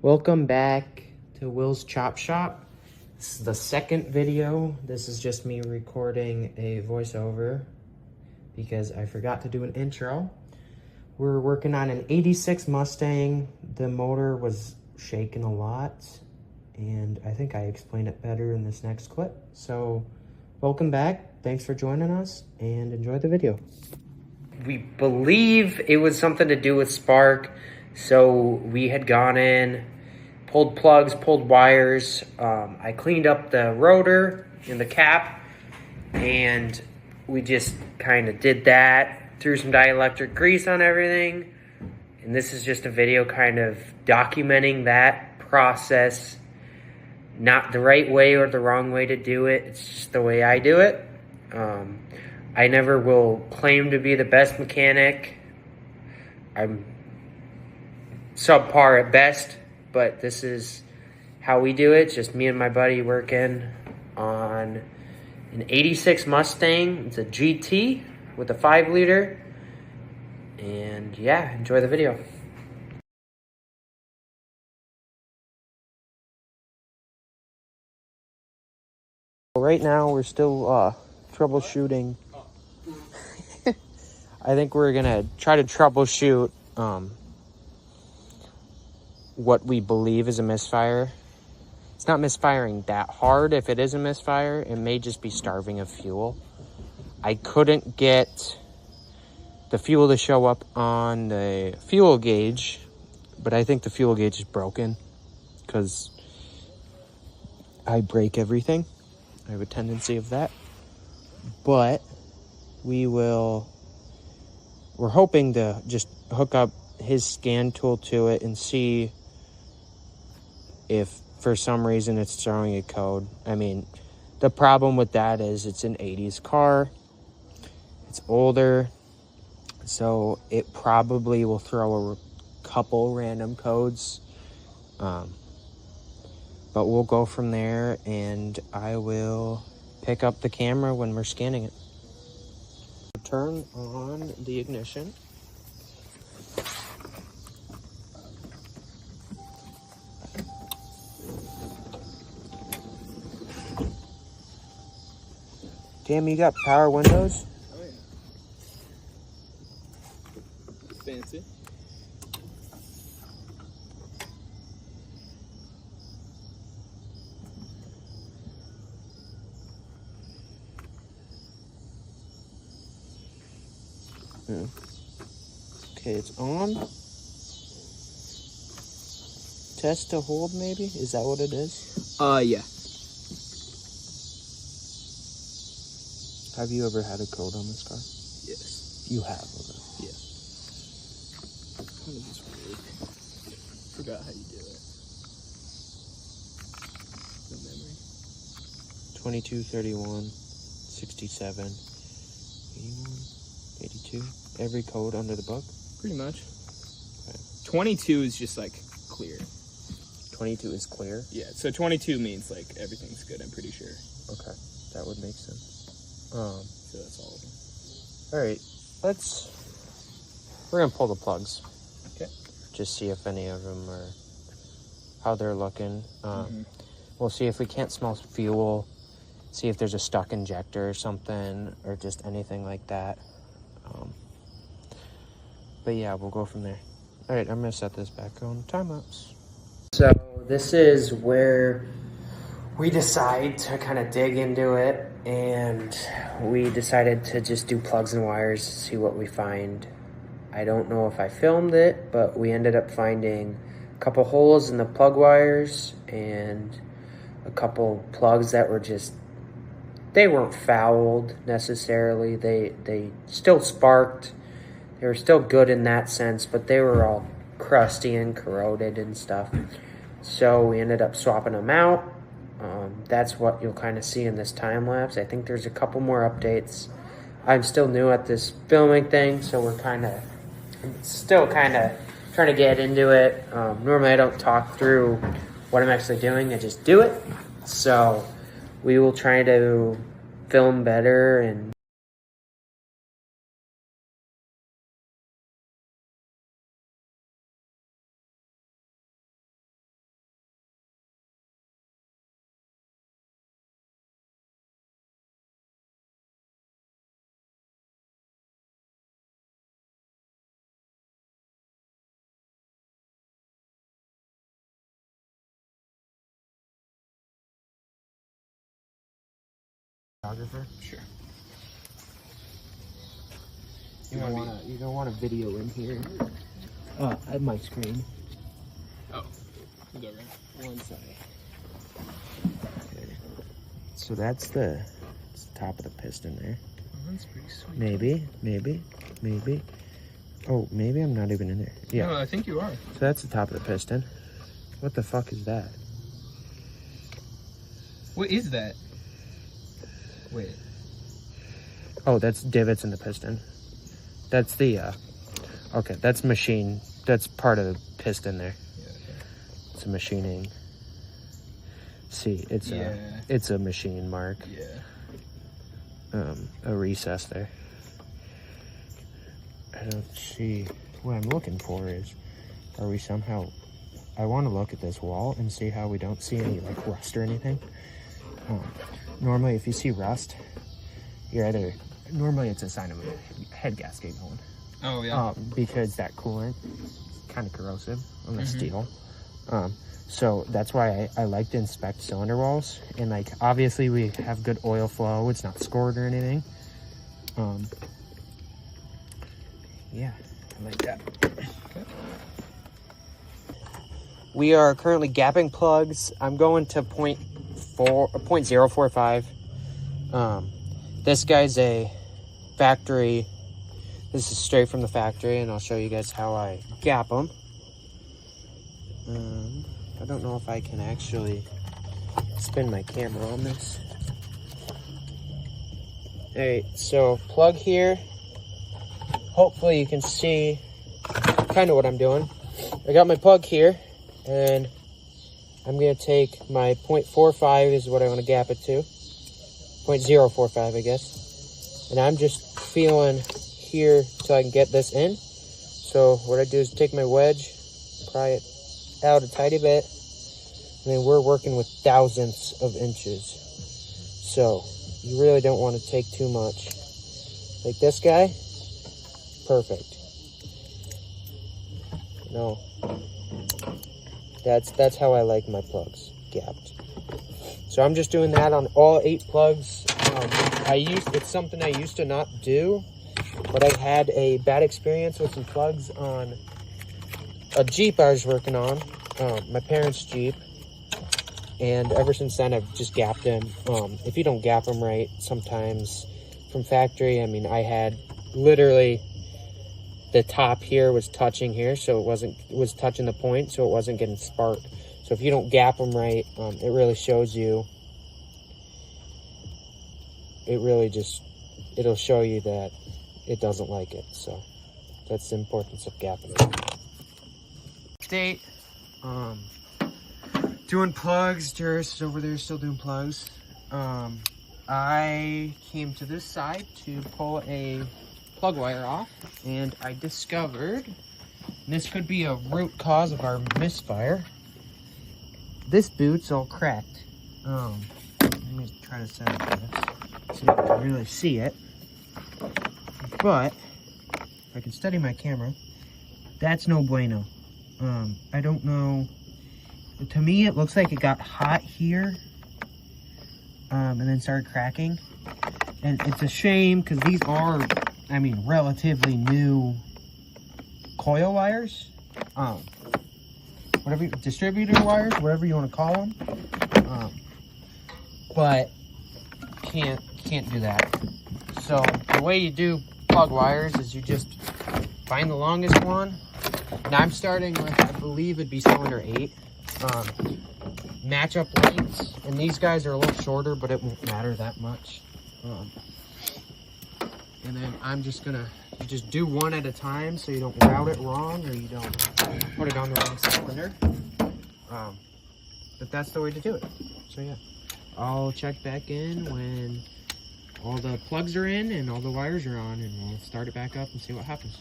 Welcome back to Will's Chop Shop. This is the second video. This is just me recording a voiceover because I forgot to do an intro. We're working on an 86 Mustang. The motor was shaking a lot, and I think I explained it better in this next clip. So welcome back. Thanks for joining us, and enjoy the video. We believe it was something to do with spark. So we had gone in, pulled plugs, pulled wires. I cleaned up the rotor and the cap, and we just kind of did that. Threw some dielectric grease on everything. And this is just a video kind of documenting that process. Not the right way or the wrong way to do it. It's just the way I do it. I never will claim to be the best mechanic. I'm subpar at best, but this is how we do it. It's just me and my buddy working on an 86 Mustang. It's a GT with a 5-liter. And yeah, enjoy the video. Right now we're still troubleshooting. I think we're gonna try to troubleshoot what we believe is a misfire. It's not misfiring that hard. If it is a misfire, it may just be starving of fuel. I couldn't get the fuel to show up on the fuel gauge, but I think the fuel gauge is broken because I break everything. I have a tendency of that. But we're hoping to just hook up his scan tool to it and see if for some reason it's throwing a code. I mean, the problem with that is it's an 80s car. It's older, so it probably will throw a couple random codes. But we'll go from there, and I will pick up the camera when we're scanning it. Turn on the ignition. Damn, you got power windows? Oh yeah. Fancy. Okay, it's on. Test to hold, maybe? Is that what it is? Yeah. Have you ever had a code on this car? Yes. You have, okay. Yeah. Kind of just weird. Forgot how you do it. No memory. 22, 31, 67, 81, 82. Every code under the book? Pretty much. Okay. 22 is just like clear. 22 is clear? Yeah, so 22 means like everything's good, I'm pretty sure. Okay, that would make sense. So that's all of them. All right, we're gonna pull the plugs. Okay. Just see if any of them are, how they're looking. We'll see if we can't smell fuel, see if there's a stuck injector or something, or just anything like that. But yeah, we'll go from there. All right, I'm gonna set this back on time lapse. So this is where we decide to kind of dig into it, and we decided to just do plugs and wires, see what we find. I don't know if I filmed it, but we ended up finding a couple holes in the plug wires and a couple plugs that were just, they weren't fouled necessarily. They still sparked. They were still good in that sense, but they were all crusty and corroded and stuff. So we ended up swapping them out. That's what you'll kind of see in this time lapse. I think there's a couple more updates. I'm still new at this filming thing, so we're still kind of trying to get into it. Normally I don't talk through what I'm actually doing. I just do it. So we will try to film better and photographer? Sure. You don't want a video in here. At my screen. Oh. We'll go right. One side. Okay. So that's the top of the piston there. Oh, that's pretty sweet. Maybe. Oh, maybe I'm not even in there. Yeah. No, I think you are. So that's the top of the piston. What the fuck is that? What is that? Wait. Oh, that's divots in the piston. That's the, okay, that's machine. That's part of the piston there. Yeah, okay. It's a machining. See, it's a machine mark. Yeah. A recess there. I don't see, what I'm looking for is, are we somehow, I want to look at this wall and see how we don't see any like rust or anything. Normally if you see rust, you're either, normally it's a sign of a head gasket going. Oh yeah. Because that coolant is kind of corrosive on the steel. So that's why I like to inspect cylinder walls. And like, obviously we have good oil flow. It's not scored or anything. Yeah, I like that. Okay. We are currently gapping plugs. I'm going to 0.045. This guy's a factory. This is straight from the factory, and I'll show you guys how I gap them. I don't know if I can actually spin my camera on this. Alright, so plug here. Hopefully you can see kind of what I'm doing. I got my plug here, and I'm going to take my 0.45 is what I want to gap it to. 0.045, I guess. And I'm just feeling here so I can get this in. So what I do is take my wedge, pry it out a tiny bit, and then we're working with thousandths of inches. So you really don't want to take too much. Like this guy, perfect. No, that's how I like my plugs, gapped. So I'm just doing that on all 8 plugs. It's something I used to not do, but I had a bad experience with some plugs on a Jeep I was working on, my parents' Jeep, and ever since then I've just gapped them. If you don't gap them right, sometimes from factory, I mean, I had literally the top here was touching here, so it was touching the point, so it wasn't getting sparked. So if you don't gap them right, it really shows you. It'll show you that it doesn't like it. So that's the importance of gapping it. Update. Doing plugs. Jairus is over there still doing plugs. I came to this side to pull a plug wire off, and I discovered, and this could be a root cause of our misfire, this boot's all cracked. Let me try to set it this so you can really see it. But if I can steady my camera, that's no bueno. I don't know. To me, it looks like it got hot here, and then started cracking. And it's a shame because these are, I mean, relatively new coil wires. Whatever, distributor wires, whatever you want to call them. But can't do that. So the way you do plug wires is you just find the longest one. Now I'm starting with, I believe it'd be cylinder 8. Match up lengths, and these guys are a little shorter, but it won't matter that much. And then I'm just gonna do one at a time so you don't route it wrong or you don't put it on the wrong cylinder. But that's the way to do it. So yeah, I'll check back in when all the plugs are in and all the wires are on, and we'll start it back up and see what happens.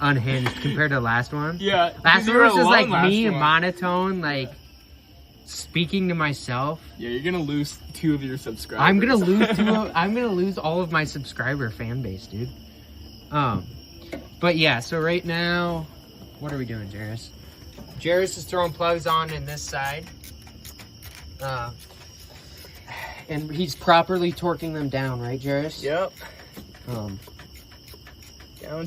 Unhinged compared to the last one. Yeah. Last one was just like me, monotone, like speaking to myself. Yeah, you're gonna lose 2 of your subscribers. I'm gonna lose I'm gonna lose all of my subscriber fan base, dude. But yeah, so right now, what are we doing, Jairus? Jairus is throwing plugs on in this side. and he's properly torquing them down, right, Jairus? Yep. Down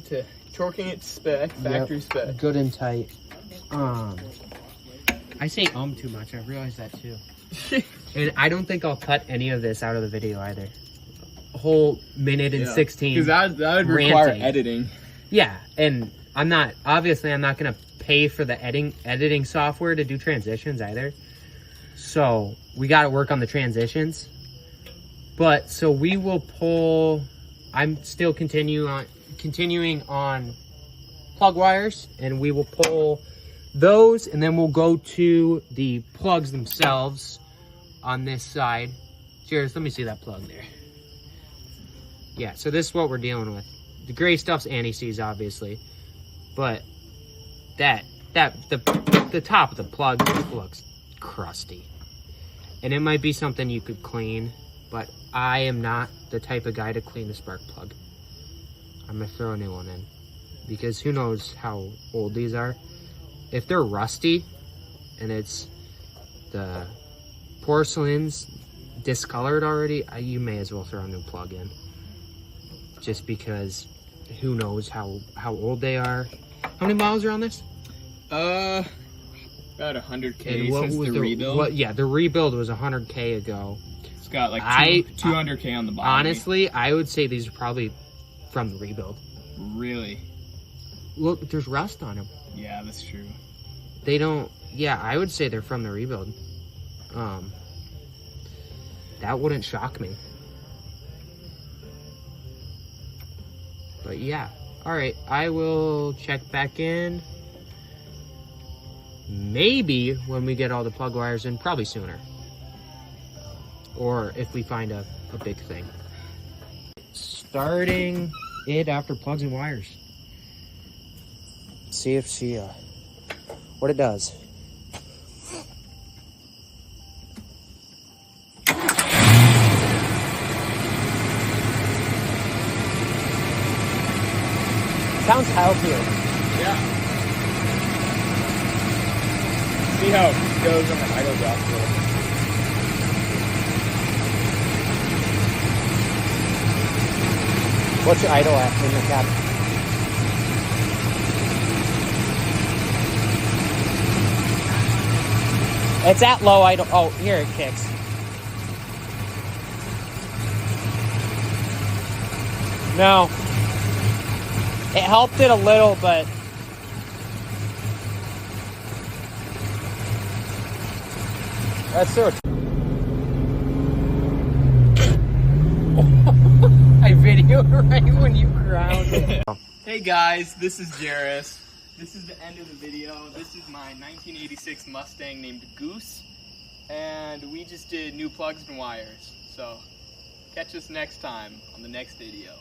to torquing it to spec, factory spec. Good and tight. I say too much. I realize that too. And I don't think I'll cut any of this out of the video either. A whole minute and 16. Because that would require editing. Yeah, and I'm not gonna pay for the editing software to do transitions either. So we got to work on the transitions. But so we will pull. I'm still continuing on plug wires, and we will pull those, and then we'll go to the plugs themselves on this side. Cheers, let me see that plug there. Yeah, so this is what we're dealing with. The gray stuff's anti-seize, obviously, but the top of the plug looks crusty, and it might be something you could clean, but I am not the type of guy to clean the spark plug. I'm gonna throw a new one in, because who knows how old these are. If they're rusty and it's the porcelain's discolored already, you may as well throw a new plug in, just because who knows how old they are. How many miles are on this? About 100K since the rebuild. Yeah, the rebuild was 100K ago. It's got like 200K on the bottom. Honestly, I would say these are probably from the rebuild. Really? Look, there's rust on them. Yeah, that's true. They don't. Yeah, I would say they're from the rebuild. That wouldn't shock me. But yeah. All right, I will check back in. Maybe when we get all the plug wires in, probably sooner. Or if we find a big thing. Starting it after plugs and wires. See if she, what it does. Sounds healthier. Yeah. See how it goes on the idle drop roll. What's your idle at in the cabin? It's at low idle. Oh, here it kicks. No. It helped it a little, but that's so. I videoed right when you grounded. Hey guys, this is Jairus. This is the end of the video. This is my 1986 Mustang named Goose, and we just did new plugs and wires. So catch us next time on the next video.